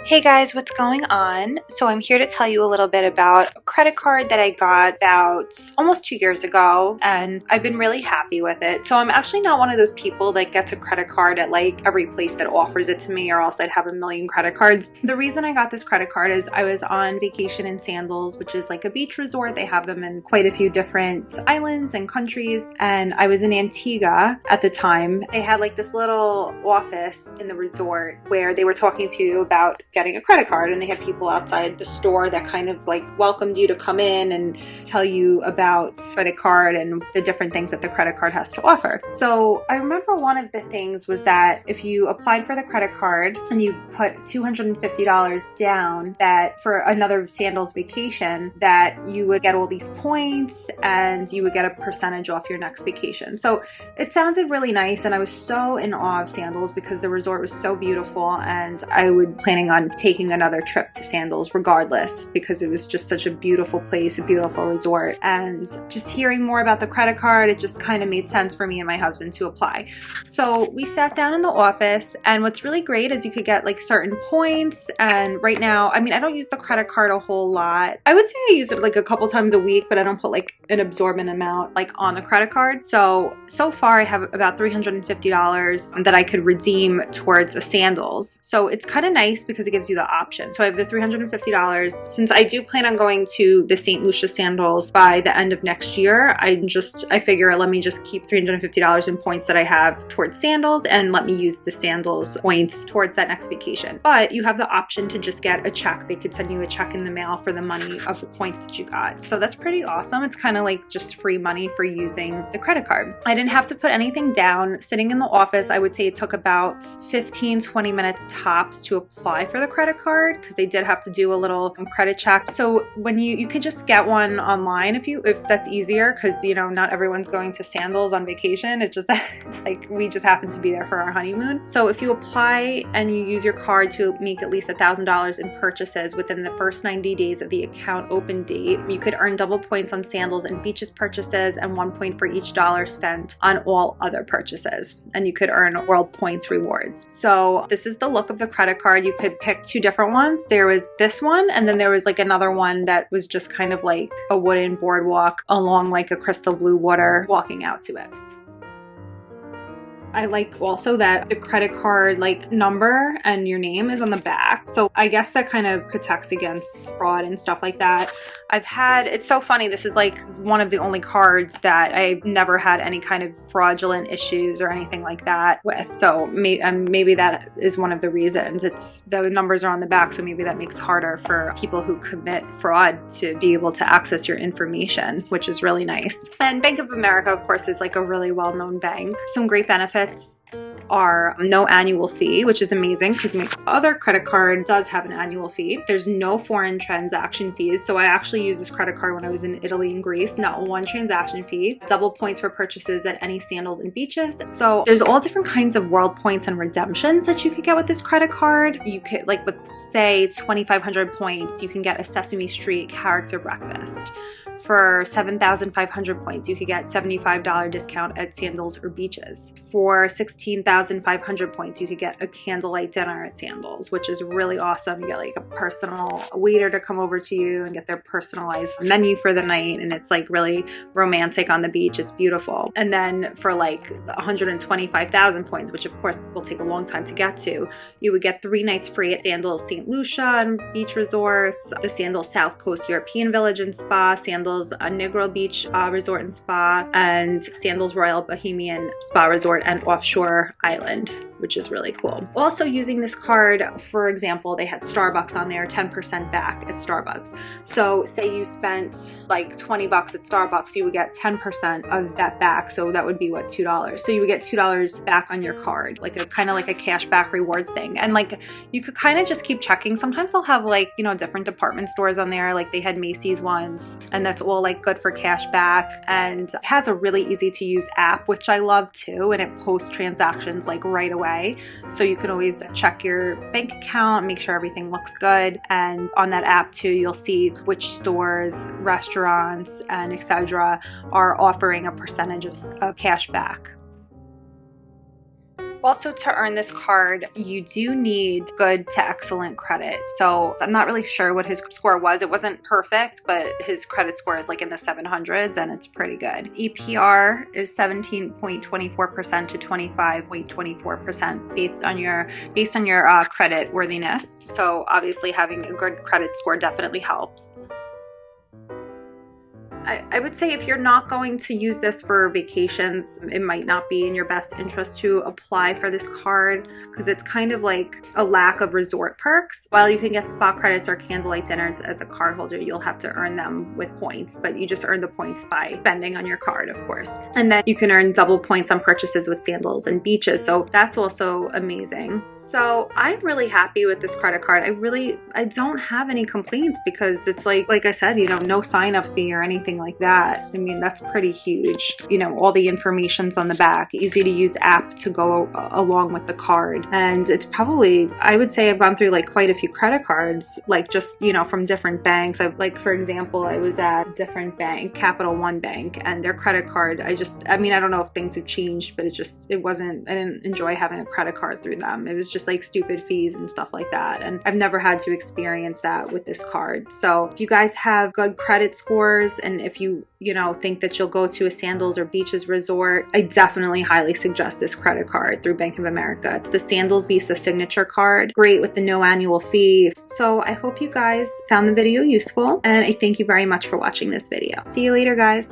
Hey guys, what's going on? So I'm here to tell you a little bit about a credit card that I got about almost 2 years ago, and I've been really happy with it. So I'm actually not one of those people that gets a credit card at like every place that offers it to me, or else I'd have a million credit cards. The reason I got this credit card is I was on vacation in Sandals, which is like a beach resort. They have them in quite a few different islands and countries, and I was in Antigua at the time. They had like this little office in the resort where they were talking to you about getting a credit card, and they had people outside the store that kind of like welcomed you to come in and tell you about credit card and the different things that the credit card has to offer. So I remember one of the things was that if you applied for the credit card and you put $250 down, that for another Sandals vacation, that you would get all these points and you would get a percentage off your next vacation. So it sounded really nice, and I was so in awe of Sandals because the resort was so beautiful, and I was planning on taking another trip to Sandals regardless because it was just such a beautiful place, a beautiful resort. And just hearing more about the credit card, it just kind of made sense for me and my husband to apply. So we sat down in the office, and what's really great is you could get like certain points. And right now, I mean, I don't use the credit card a whole lot. I would say I use it like a couple times a week, but I don't put like an absorbent amount like on the credit card. So far I have about $350 that I could redeem towards a Sandals. So it's kind of nice because it gives you the option. So I have the $350. Since I do plan on going to the St. Lucia Sandals by the end of next year, I figure let me just keep $350 in points that I have towards Sandals, and let me use the Sandals points towards that next vacation. But you have the option to just get a check. They could send you a check in the mail for the money of the points that you got. So that's pretty awesome. It's kind of like just free money for using the credit card. I didn't have to put anything down. Sitting in the office, I would say it took about 15-20 minutes tops to apply for the credit card, because they did have to do a little credit check. So when you could just get one online if that's easier, because not everyone's going to Sandals on vacation. It's just like we just happened to be there for our honeymoon. So if you apply and you use your card to make at least $1,000 in purchases within the first 90 days of the account open date, you could earn double points on Sandals and Beaches purchases and 1 point for each dollar spent on all other purchases. And you could earn WorldPoints rewards. So this is the look of the credit card. You could pick two different ones. There was this one, and then there was like another one that was just kind of like a wooden boardwalk along like a crystal blue water walking out to it. I like also that the credit card like number and your name is on the back. So I guess that kind of protects against fraud and stuff like that. It's so funny. This is like one of the only cards that I've never had any kind of fraudulent issues or anything like that with. So maybe that is one of the reasons. The numbers are on the back. So maybe that makes it harder for people who commit fraud to be able to access your information, which is really nice. And Bank of America, of course, is like a really well-known bank. Some great benefits are no annual fee, which is amazing because my other credit card does have an annual fee. There's no foreign transaction fees. So I actually used this credit card when I was in Italy and Greece. Not one transaction fee. Double points for purchases at any Sandals and Beaches. So there's all different kinds of WorldPoints and redemptions that you could get with this credit card. You could, like with say 2,500 points, you can get a Sesame Street character breakfast. For 7,500 points, you could get $75 discount at Sandals or Beaches. For 16,500 points, you could get a candlelight dinner at Sandals, which is really awesome. You get like a personal waiter to come over to you and get their personalized menu for the night, and it's like really romantic on the beach. It's beautiful. And then for like 125,000 points, which of course will take a long time to get to, you would get 3 nights free at Sandals St. Lucia and Beach Resorts, the Sandals South Coast European Village and Spa, Sandals Negro Beach Resort and Spa, and Sandals Royal Bohemian Spa Resort and Offshore Island, which is really cool. Also using this card, for example, they had Starbucks on there, 10% back at Starbucks. So say you spent like $20 at Starbucks, you would get 10% of that back. So that would be what, $2. So you would get $2 back on your card, like a kind of like a cash back rewards thing. And like you could kind of just keep checking. Sometimes they'll have like, different department stores on there. Like they had Macy's ones, and that's all like good for cash back. And it has a really easy to use app, which I love too. And it posts transactions like right away. So you can always check your bank account, make sure everything looks good. And on that app too, you'll see which stores, restaurants, and etc. are offering a percentage of cash back. Also, to earn this card, you do need good to excellent credit. So I'm not really sure what his score was. It wasn't perfect, but his credit score is like in the 700s and it's pretty good. EPR is 17.24% to 25.24% based on your credit worthiness. So obviously having a good credit score definitely helps. I would say if you're not going to use this for vacations, it might not be in your best interest to apply for this card because it's kind of like a lack of resort perks. While you can get spa credits or candlelight dinners as a card holder, you'll have to earn them with points, but you just earn the points by spending on your card, of course. And then you can earn double points on purchases with Sandals and Beaches. So that's also amazing. So I'm really happy with this credit card. I don't have any complaints because it's like I said, no sign up fee or anything like that. I mean, that's pretty huge. All the information's on the back, easy to use app to go along with the card. And it's probably, I would say I've gone through like quite a few credit cards, like just, from different banks. For example, I was at a different bank, Capital One Bank, and their credit card, I don't know if things have changed, but I didn't enjoy having a credit card through them. It was just like stupid fees and stuff like that. And I've never had to experience that with this card. So if you guys have good credit scores and if you think that you'll go to a Sandals or Beaches resort, I definitely highly suggest this credit card through Bank of America. It's the Sandals Visa Signature Card, great with the no annual fee. So I hope you guys found the video useful and I thank you very much for watching this video. See you later, guys.